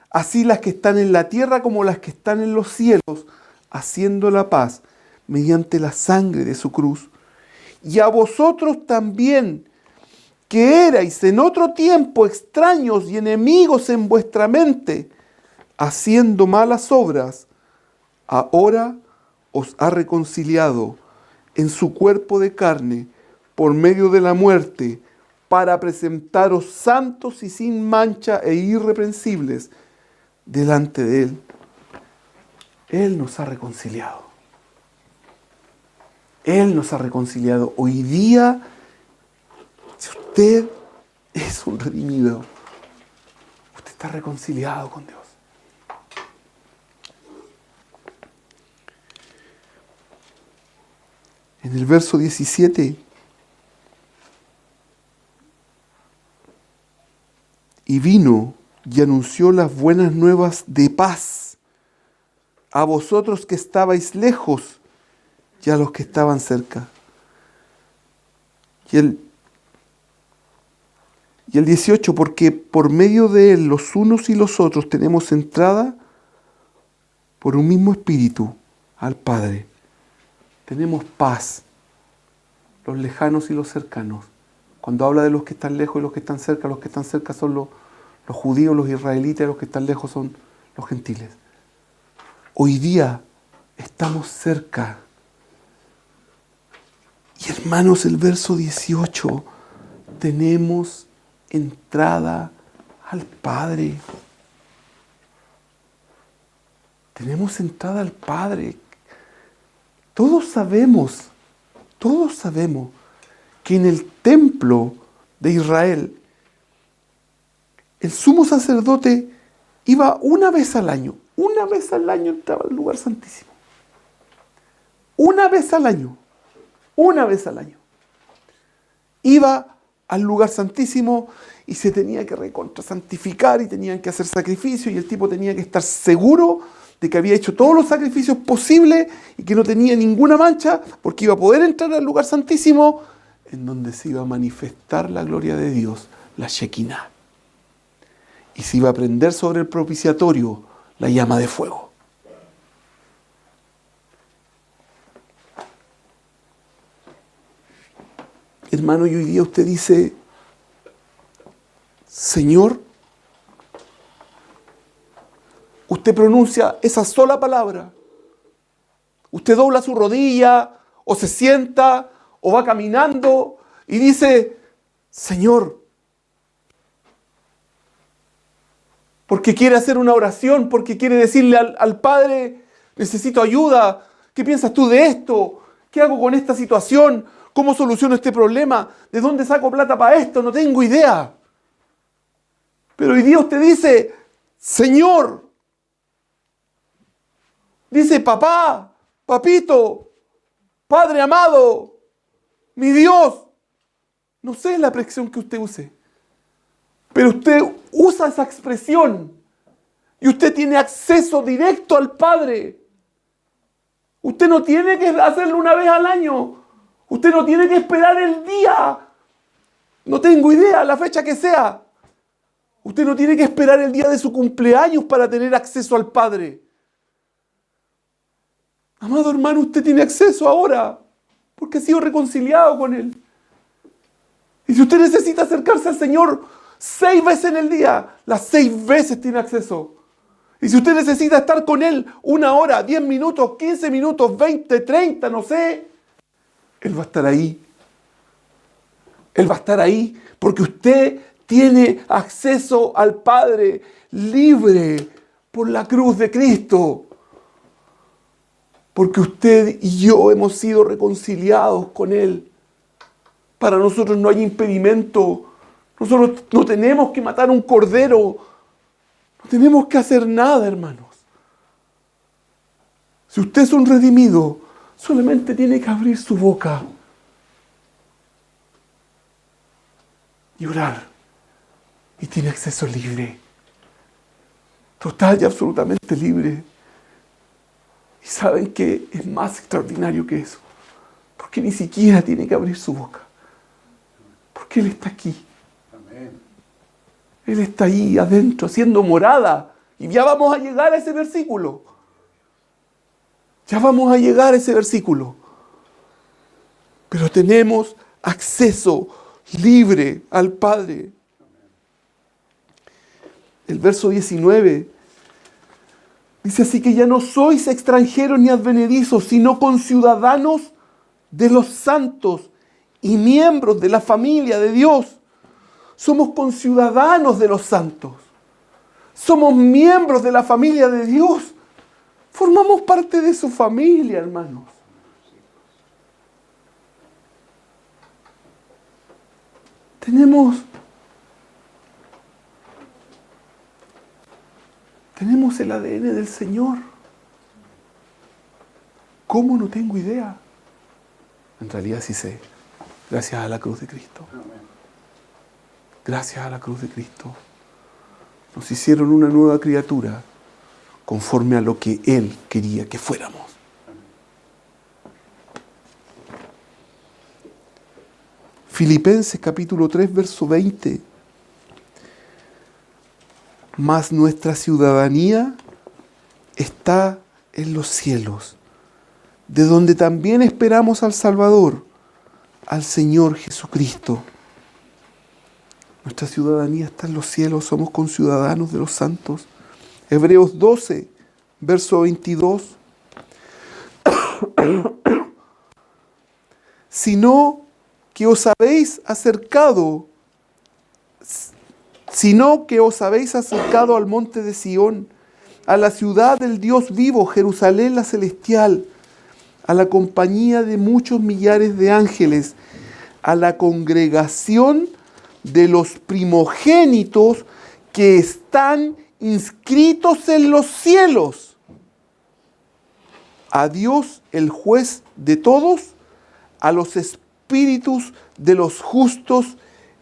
así las que están en la tierra como las que están en los cielos, haciendo la paz mediante la sangre de su cruz. Y a vosotros también, que erais en otro tiempo extraños y enemigos en vuestra mente, haciendo malas obras, ahora os ha reconciliado en su cuerpo de carne por medio de la muerte, para presentaros santos y sin mancha e irreprensibles delante de Él. Él nos ha reconciliado. Él nos ha reconciliado. Hoy día, si usted es un redimido, usted está reconciliado con Dios. En el verso 17, y vino y anunció las buenas nuevas de paz a vosotros que estabais lejos y a los que estaban cerca. Y el 18, porque por medio de Él los unos y los otros tenemos entrada por un mismo espíritu al Padre. Tenemos paz, los lejanos y los cercanos. Cuando habla de los que están lejos y los que están cerca son los judíos, los israelitas, y los que están lejos son los gentiles. Hoy día estamos cerca. Y hermanos, el verso 18, tenemos entrada al Padre. Tenemos entrada al Padre. Todos sabemos que en el templo de Israel, el sumo sacerdote iba una vez al año entraba al lugar santísimo. Una vez al año. Iba al lugar santísimo y se tenía que recontrasantificar y tenían que hacer sacrificios y el tipo tenía que estar seguro de que había hecho todos los sacrificios posibles y que no tenía ninguna mancha porque iba a poder entrar al lugar santísimo en donde se iba a manifestar la gloria de Dios, la Shekinah. Y se iba a prender sobre el propiciatorio la llama de fuego. Hermano, y hoy día usted dice, Señor, usted pronuncia esa sola palabra. Usted dobla su rodilla, o se sienta, o va caminando, y dice, Señor, porque quiere hacer una oración, porque quiere decirle al Padre, necesito ayuda, ¿qué piensas tú de esto? ¿Qué hago con esta situación? ¿Cómo soluciono este problema? ¿De dónde saco plata para esto? No tengo idea. Pero hoy día usted dice, Señor, dice papá, papito, Padre amado, mi Dios. No sé la expresión que usted use, pero usted usa esa expresión y usted tiene acceso directo al Padre. Usted no tiene que hacerlo una vez al año. Usted no tiene que esperar el día. No tengo idea, la fecha que sea. Usted no tiene que esperar el día de su cumpleaños para tener acceso al Padre. Amado hermano, usted tiene acceso ahora porque ha sido reconciliado con Él. Y si usted necesita acercarse al Señor 6 veces en el día, las 6 veces tiene acceso. Y si usted necesita estar con Él 1 hora, 10 minutos, 15 minutos, 20, 30, no sé, Él va a estar ahí. Él va a estar ahí porque usted tiene acceso al Padre libre por la cruz de Cristo. Porque usted y yo hemos sido reconciliados con Él. Para nosotros no hay impedimento. Nosotros no tenemos que matar un cordero. No tenemos que hacer nada, hermanos. Si usted es un redimido, solamente tiene que abrir su boca y orar. Y tiene acceso libre. Total y absolutamente libre. Y saben que es más extraordinario que eso. Porque ni siquiera tiene que abrir su boca. Porque Él está aquí. Amén. Él está ahí adentro, haciendo morada. Y ya vamos a llegar a ese versículo. Ya vamos a llegar a ese versículo. Pero tenemos acceso libre al Padre. El verso 19 dice así que ya no sois extranjeros ni advenedizos, sino conciudadanos de los santos y miembros de la familia de Dios. Somos conciudadanos de los santos. Somos miembros de la familia de Dios. Formamos parte de su familia, hermanos. Tenemos el ADN del Señor. ¿Cómo? No tengo idea. En realidad sí sé. Gracias a la cruz de Cristo. Gracias a la cruz de Cristo. Nos hicieron una nueva criatura conforme a lo que Él quería que fuéramos. Filipenses capítulo 3, verso 20. Mas nuestra ciudadanía está en los cielos, de donde también esperamos al Salvador, al Señor Jesucristo. Nuestra ciudadanía está en los cielos, somos conciudadanos de los santos. Hebreos 12, verso 22. Sino que os habéis acercado al monte de Sión, a la ciudad del Dios vivo, Jerusalén la celestial, a la compañía de muchos millares de ángeles, a la congregación de los primogénitos que están inscritos en los cielos, a Dios el juez de todos, a los espíritus de los justos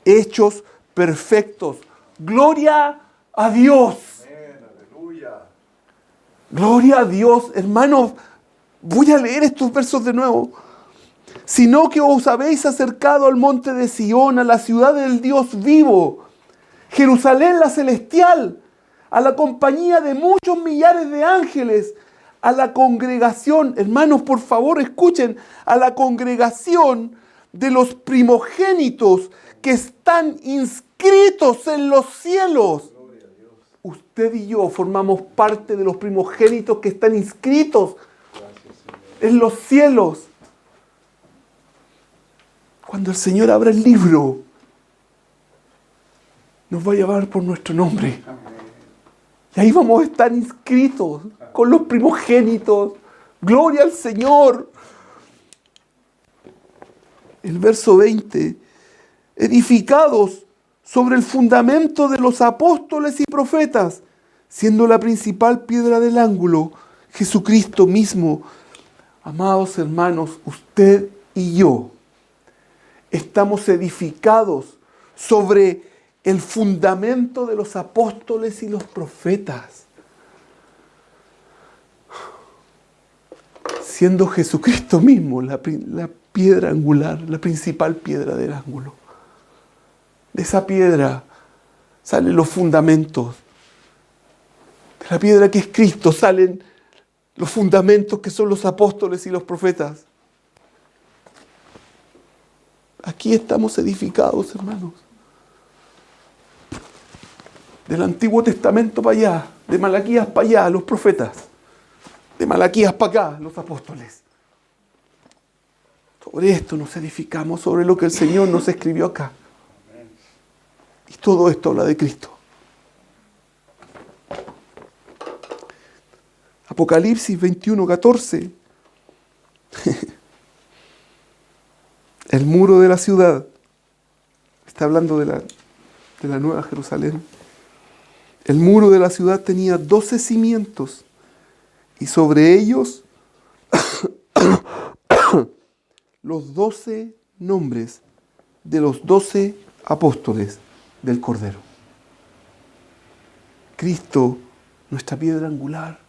hechos perfectos. ¡Gloria a Dios! Gloria a Dios, hermanos. Voy a leer estos versos de nuevo. Sino que os habéis acercado al monte de Sión, a la ciudad del Dios vivo, Jerusalén la celestial, a la compañía de muchos millares de ángeles, a la congregación, hermanos, por favor escuchen, a la congregación de los primogénitos que están inscritos en los cielos. Usted y yo formamos parte de los primogénitos que están inscritos en los cielos. Cuando el Señor abra el libro, nos va a llamar por nuestro nombre. Y ahí vamos a estar inscritos con los primogénitos. ¡Gloria al Señor! El verso 20. Edificados sobre el fundamento de los apóstoles y profetas, siendo la principal piedra del ángulo Jesucristo mismo. Amados hermanos, usted y yo estamos edificados sobre el fundamento de los apóstoles y los profetas, siendo Jesucristo mismo la piedra angular, la principal piedra del ángulo. De esa piedra salen los fundamentos. De la piedra que es Cristo salen los fundamentos que son los apóstoles y los profetas. Aquí estamos edificados, hermanos. Del Antiguo Testamento para allá, de Malaquías para allá, los profetas. De Malaquías para acá, los apóstoles. Sobre esto nos edificamos, sobre lo que el Señor nos escribió acá. Y todo esto habla de Cristo. Apocalipsis 21:14. El muro de la ciudad. Está hablando de la Nueva Jerusalén. El muro de la ciudad tenía 12 cimientos. Y sobre ellos los 12 nombres de los 12 apóstoles del Cordero. Cristo, nuestra piedra angular.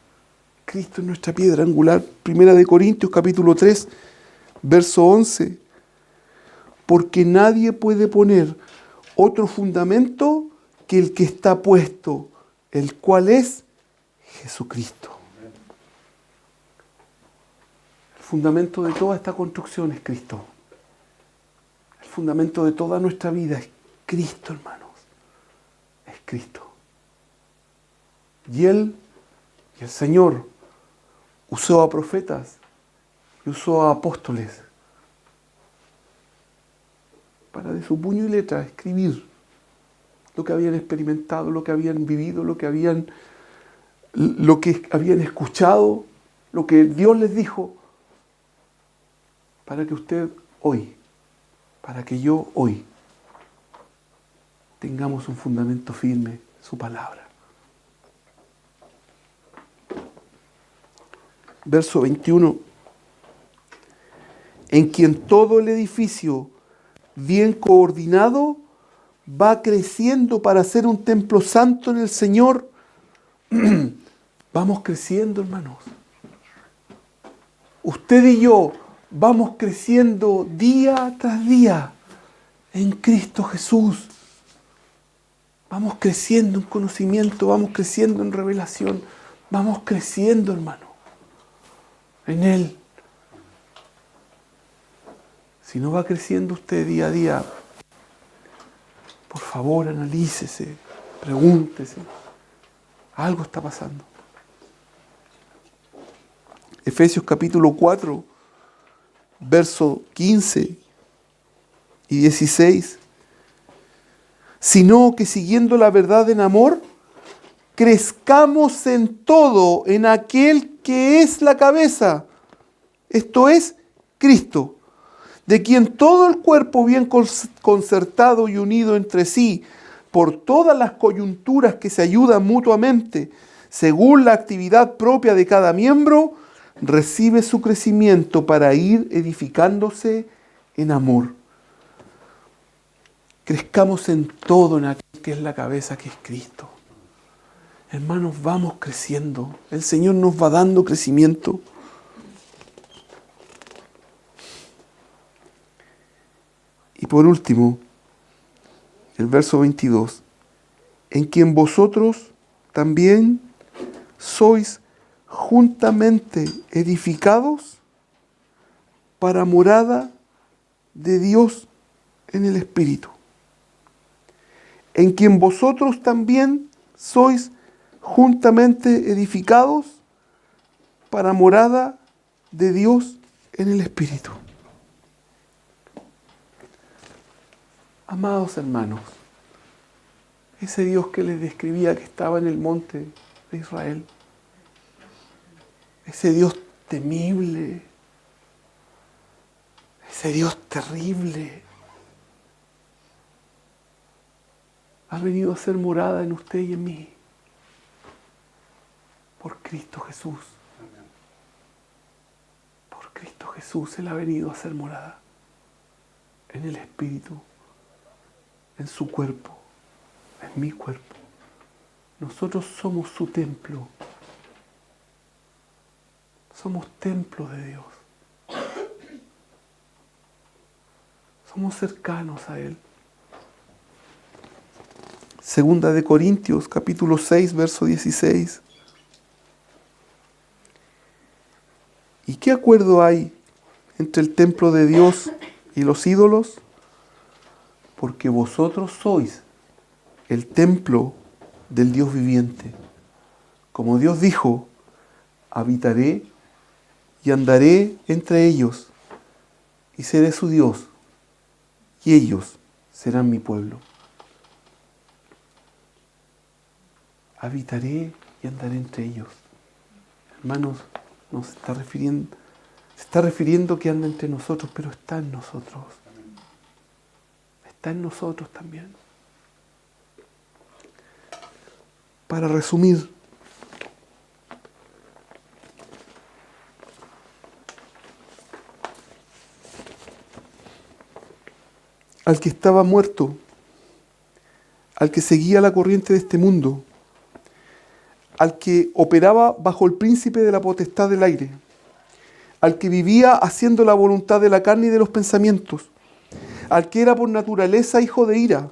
Cristo es nuestra piedra angular. Primera de Corintios capítulo 3, verso 11. Porque nadie puede poner otro fundamento que el que está puesto, el cual es Jesucristo. El fundamento de toda esta construcción es Cristo. El fundamento de toda nuestra vida es Cristo, hermanos. Es Cristo. Y el Señor usó a profetas y usó a apóstoles para de su puño y letra escribir lo que habían experimentado, lo que habían vivido, lo que habían escuchado, lo que Dios les dijo, para que usted hoy, para que yo hoy tengamos un fundamento firme, su palabra. Verso 21. En quien todo el edificio bien coordinado va creciendo para ser un templo santo en el Señor. Vamos creciendo, hermanos. Usted y yo vamos creciendo día tras día en Cristo Jesús. Vamos creciendo en conocimiento, vamos creciendo en revelación, vamos creciendo, hermano, en Él. Si no va creciendo usted día a día, por favor analícese, pregúntese. Algo está pasando. Efesios capítulo 4, verso 15 y 16. Sino que siguiendo la verdad en amor, crezcamos en todo en aquel que es la cabeza, esto es, Cristo, de quien todo el cuerpo bien concertado y unido entre sí, por todas las coyunturas que se ayudan mutuamente, según la actividad propia de cada miembro, recibe su crecimiento para ir edificándose en amor. crezcamos en todo, en aquel que es la cabeza, que es Cristo. Hermanos, vamos creciendo. El Señor nos va dando crecimiento. Y por último, el verso 22, en quien vosotros también sois juntamente edificados para morada de Dios en el Espíritu. En quien vosotros también sois juntamente edificados para morada de Dios en el Espíritu. Amados hermanos, ese Dios que les describía que estaba en el monte de Israel, ese Dios temible, ese Dios terrible, ha venido a ser morada en usted y en mí, por Cristo Jesús. Por Cristo Jesús Él ha venido a ser morada en el Espíritu, en su cuerpo, en mi cuerpo. Nosotros somos su templo. Somos templo de Dios. Somos cercanos a Él. Segunda de Corintios, capítulo 6, verso 16. ¿Y qué acuerdo hay entre el templo de Dios y los ídolos? Porque vosotros sois el templo del Dios viviente. Como Dios dijo, habitaré y andaré entre ellos, y seré su Dios, y ellos serán mi pueblo. Habitaré y andaré entre ellos. Hermanos, se está refiriendo que anda entre nosotros, pero está en nosotros. Está en nosotros también. Para resumir, al que estaba muerto, al que seguía la corriente de este mundo, al que operaba bajo el príncipe de la potestad del aire, al que vivía haciendo la voluntad de la carne y de los pensamientos, al que era por naturaleza hijo de ira,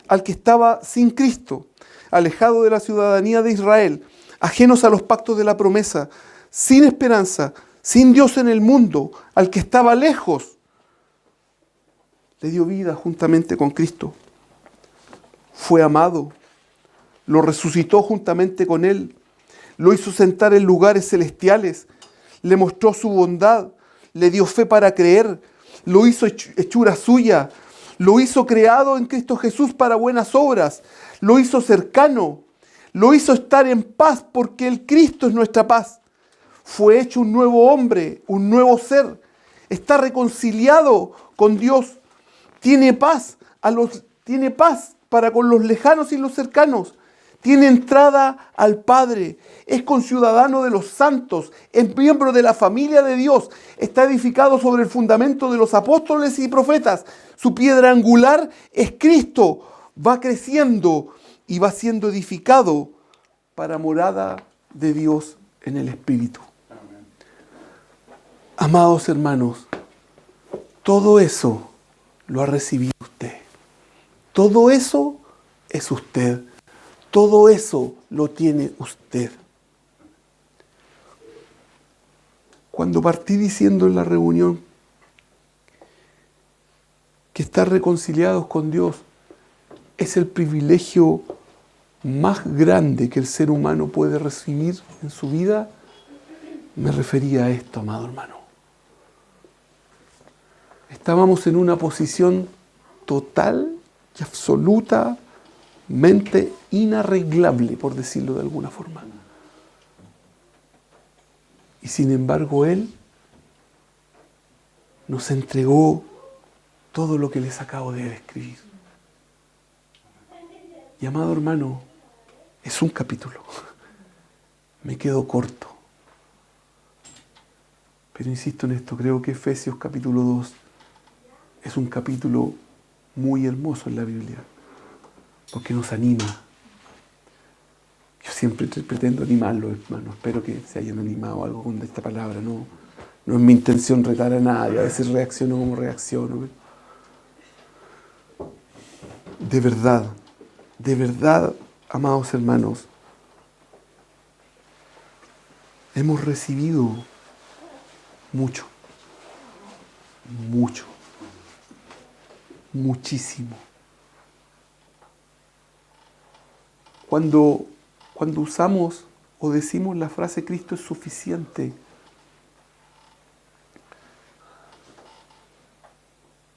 al que estaba sin Cristo, alejado de la ciudadanía de Israel, ajenos a los pactos de la promesa, sin esperanza, sin Dios en el mundo, al que estaba lejos, le dio vida juntamente con Cristo. Fue amado, lo resucitó juntamente con Él, lo hizo sentar en lugares celestiales, le mostró su bondad, le dio fe para creer, lo hizo hechura suya, lo hizo creado en Cristo Jesús para buenas obras, lo hizo cercano, lo hizo estar en paz porque el Cristo es nuestra paz. Fue hecho un nuevo hombre, un nuevo ser, está reconciliado con Dios, tiene paz para con los lejanos y los cercanos, tiene entrada al Padre, es conciudadano de los santos, es miembro de la familia de Dios, está edificado sobre el fundamento de los apóstoles y profetas. Su piedra angular es Cristo, va creciendo y va siendo edificado para morada de Dios en el Espíritu. Amén. Amados hermanos, todo eso lo ha recibido usted. Todo eso es usted. Todo eso lo tiene usted. Cuando partí diciendo en la reunión que estar reconciliados con Dios es el privilegio más grande que el ser humano puede recibir en su vida, me refería a esto, amado hermano. Estábamos en una posición total y absolutamente inarreglable, por decirlo de alguna forma. Y sin embargo, Él nos entregó todo lo que les acabo de describir. Y amado hermano, es un capítulo. Me quedo corto. Pero insisto en esto, creo que Efesios capítulo 2 es un capítulo muy hermoso en la Biblia, porque nos anima. Yo siempre pretendo animarlos, hermanos. Espero que se hayan animado algo con esta palabra. No es mi intención retar a nadie. A veces reacciono como reacciono. De verdad, amados hermanos, hemos recibido mucho, muchísimo. Cuando usamos o decimos la frase Cristo es suficiente,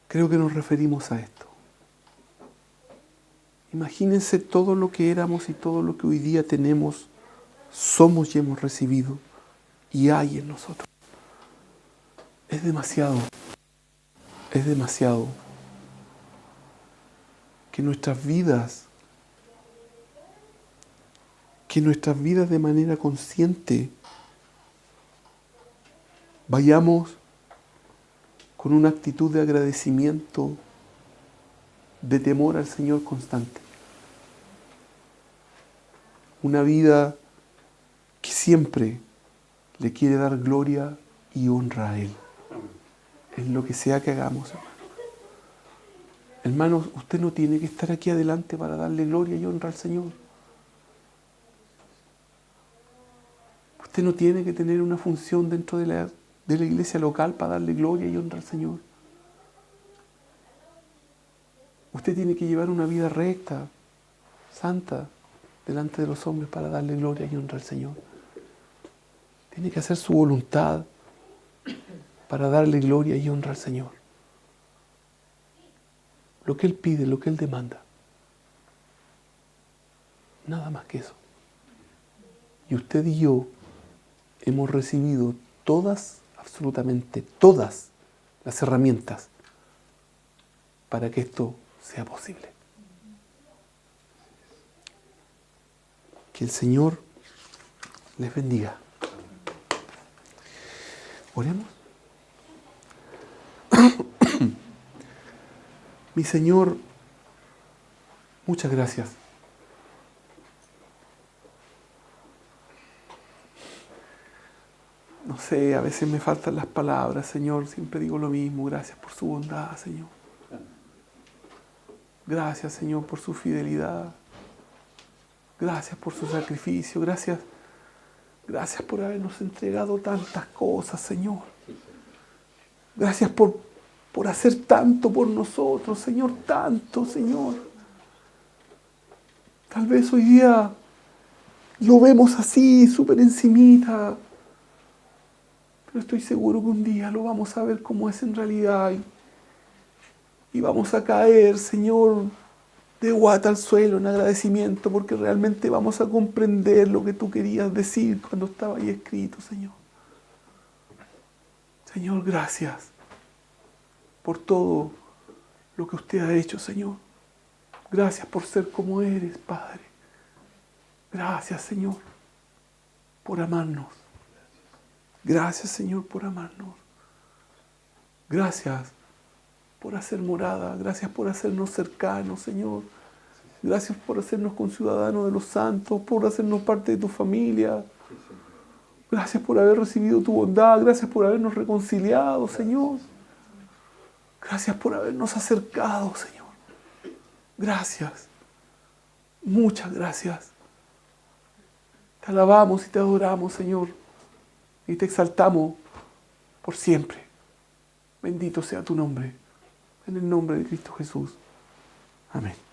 creo que nos referimos a esto. Imagínense todo lo que éramos y todo lo que hoy día tenemos, somos y hemos recibido y hay en nosotros. Es demasiado que nuestras vidas de manera consciente vayamos con una actitud de agradecimiento, de temor al Señor constante. Una vida que siempre le quiere dar gloria y honra a Él. En lo que sea que hagamos, hermano. Hermanos, usted no tiene que estar aquí adelante para darle gloria y honra al Señor. Usted no tiene que tener una función dentro de la iglesia local para darle gloria y honra al Señor. Usted tiene que llevar una vida recta, santa, delante de los hombres para darle gloria y honra al Señor. Tiene que hacer su voluntad para darle gloria y honra al Señor. Lo que Él pide, lo que Él demanda. Nada más que eso. Y usted y yo hemos recibido todas, absolutamente todas las herramientas para que esto sea posible. Que el Señor les bendiga. Oremos. Mi Señor, muchas gracias. No sé, a veces me faltan las palabras, Señor. Siempre digo lo mismo. Gracias por su bondad, Señor. Gracias, Señor, por su fidelidad. Gracias por su sacrificio. Gracias por habernos entregado tantas cosas, Señor. Gracias por hacer tanto por nosotros, Señor. Tanto, Señor. Tal vez hoy día lo vemos así, súper encimita. Pero estoy seguro que un día lo vamos a ver como es en realidad. Y vamos a caer, Señor, de guata al suelo en agradecimiento, porque realmente vamos a comprender lo que tú querías decir cuando estaba ahí escrito, Señor. Señor, gracias por todo lo que usted ha hecho, Señor. Gracias por ser como eres, Padre. Gracias, Señor, por amarnos. Gracias, Señor, por amarnos. Gracias por hacer morada. Gracias por hacernos cercanos, Señor. Gracias por hacernos conciudadanos de los santos, por hacernos parte de tu familia. Gracias por haber recibido tu bondad. Gracias por habernos reconciliado, Señor. Gracias por habernos acercado, Señor. Gracias. Muchas gracias. Te alabamos y te adoramos, Señor. Y te exaltamos por siempre. Bendito sea tu nombre. En el nombre de Cristo Jesús. Amén.